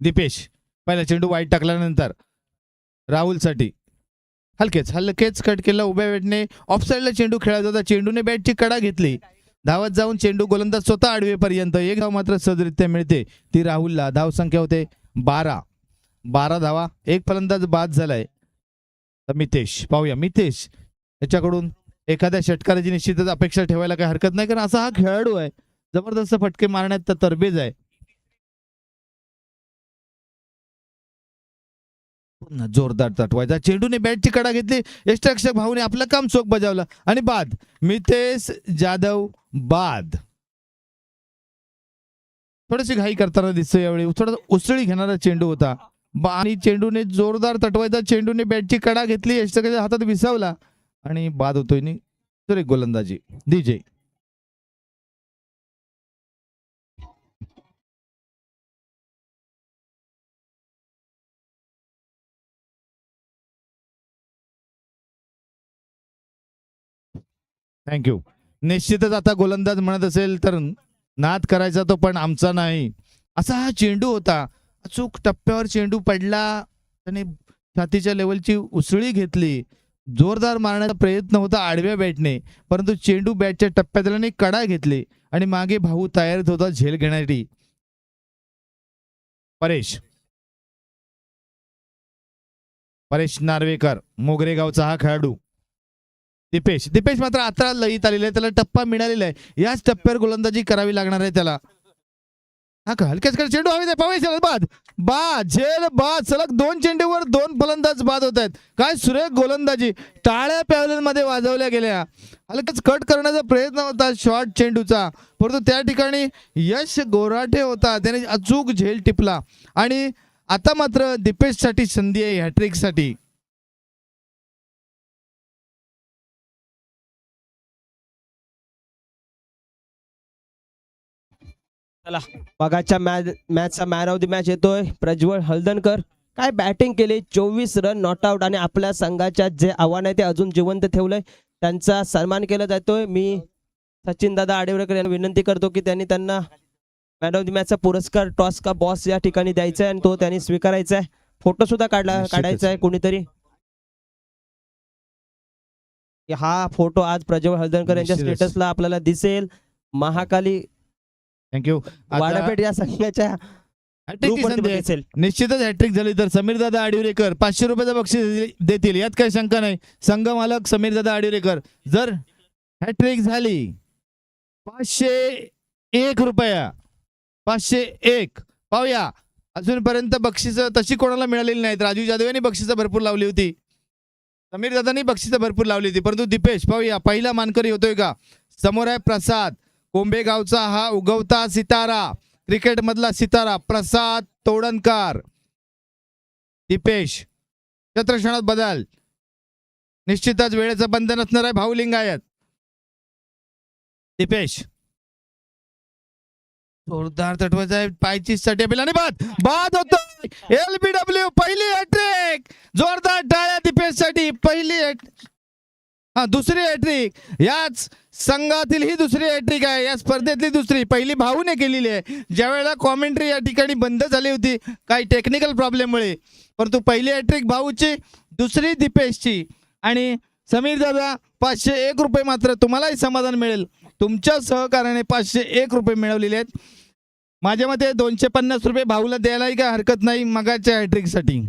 दीपेश पहिला चेंडू वाईट टाकल्यानंतर राहुलसाठी हलकेच हलकेच कट केला उभ्या बॅटने. ऑफसाईडला चेंडू खेळायचा होता, चेंडूने बॅटची कडा घेतली. धावत जाऊन चेंडू गोलंदाज स्वतः आडवेपर्यंत एक धाव मात्र सहजरित्या मिळते ती राहुलला. धाव संख्या होते 12 धावा. एक फलंदाज बाद झालाय मितेश. पाहूया मितेश याच्याकडून एखाद्या षटकाराची निश्चितच अपेक्षा ठेवायला काही हरकत नाही, कारण असा हा खेळाडू आहे, जबरदस्त फटके मारण्यात तरबेज आहे. जोरदार तटवायचा चेंडूने बॅटची कडा घेतली. यष्टरक्षक भाऊने आपलं काम चोख बजावलं आणि बाद. मितेश जाधव बाद. थोडीशी घाई करताना दिसतो यावेळी. थोडा उसळी घेणारा चेंडू होता आणि चेंडूने जोरदार तटवायचा चेंडूने बॅटची कडा घेतली, यष्टरक्षकाच्या हातात विसावला आणि बाद होतोय. एक गोलंदाजी डीजे. थँक्यू. निश्चितच आता गोलंदाज म्हणत असेल तर नाद करायचा तो पण आमचा नाही, असा हा चेंडू होता. अचूक टप्प्यावर चेंडू पडला, त्याने छातीच्या लेवलची उसळी घेतली. जोरदार मारण्याचा प्रयत्न होता आडव्या बॅटने, परंतु चेंडू बॅटच्या टप्प्यात त्याने कडा घेतली आणि मागे भाऊ तयार होता झेल घेण्यासाठी. परेश नार्वेकर मोगरे गावचा हा खेळाडू. दीपेश मात्र आता लईत आलेला आहे, त्याला टप्पा मिळालेला आहे. याच टप्प्यावर गोलंदाजी करावी लागणार आहे त्याला. हा का हलक्याच चेंडू हवी पावे बाद बाद झेल बाद. सलग 2 चेंडूवर 2 फलंदाज बाद होत आहेत. काय सुरेख गोलंदाजी, टाळ्या पॅव्हलियन मध्ये वाजवल्या गेल्या. हलकच कट करण्याचा प्रयत्न होता शॉर्ट चेंडूचा, परंतु त्या ठिकाणी यश गोराठे होता, त्याने अचूक झेल टिपला आणि आता मात्र दीपेशसाठी संधी आहे हॅट्रिक साठी. चला बघाच्या मॅचचा मॅन ऑफ द मॅच येतोय प्रज्वल हळदणकर. काय बॅटिंग केली, 24 रन नॉट आउट आणि आपल्या संघाच्या जे आव्हान आहे ते अजून जिवंत ठेवलंय. त्यांचा सन्मान केला जातोय. मी सचिन दादा आडेवरेकर यांना विनंती करतो की त्यांना मॅन ऑफ द मॅचचा पुरस्कार टॉस का बॉस या ठिकाणी द्यायचा आहे आणि तो त्यांनी स्वीकारायचा आहे. फोटो सुद्धा काढायचा आहे कोणीतरी. हा फोटो आज प्रज्वल हळदणकर यांच्या स्टेटसला आपल्याला दिसेल. महाकाली थँक्यू. वाडापेठ या संघाच्या निश्चितच हॅट्रिक झाली तर समीर दादा आडिवरेकर 500 रुपयाचा बक्षीस देतील, यात काही शंका नाही. संघ मालक समीर दादा आडिवरेकर, जर हॅट्रिक झाली 501 रुपया 501. पाहूया अजूनपर्यंत बक्षीस तशी कोणाला मिळालेली नाहीत. राजू जाधव यांनी बक्षीस भरपूर लावली होती, समीर दादांनी बक्षीस भरपूर लावली होती, परंतु दीपेश पाहूया पहिला मानकरी होतोय का. समोर आहे प्रसाद कोंबे गावचा हा उगवता सितारा, क्रिकेट मधला सितारा प्रसाद तोडणकर. दीपेश क्षणात बदल, निश्चितच वेळेचं बंधन असणार आहे. भाऊ लिंगायत. दीपेश जोरदार तटवायचा आहे, पायची साठी आणि बाद होतो. LBW पहिली हॅट्रिक. जोरदार टाळ्या दीपेश साठी. पहिली दुसरी हॅट्रिक, याच संघातील ही दुसरी हॅट्रिक आहे, या स्पर्धेतली दुसरी. पहिली भाऊने केलेली आहे. ज्यावेळेला कॉमेंट्री या ठिकाणी बंद झाली होती काही टेक्निकल प्रॉब्लेममुळे, परंतु पहिली हॅट्रिक भाऊची, दुसरी दीपेशची. आणि समीर दादा 501 रुपये मात्र तुम्हालाही समाधान मिळेल. तुमच्या सहकार्याने 501 रुपये मिळवलेले आहेत. माझ्या मते 250 रुपये भाऊला द्यायलाही काय हरकत नाही मगाच्या हॅट्रिकसाठी.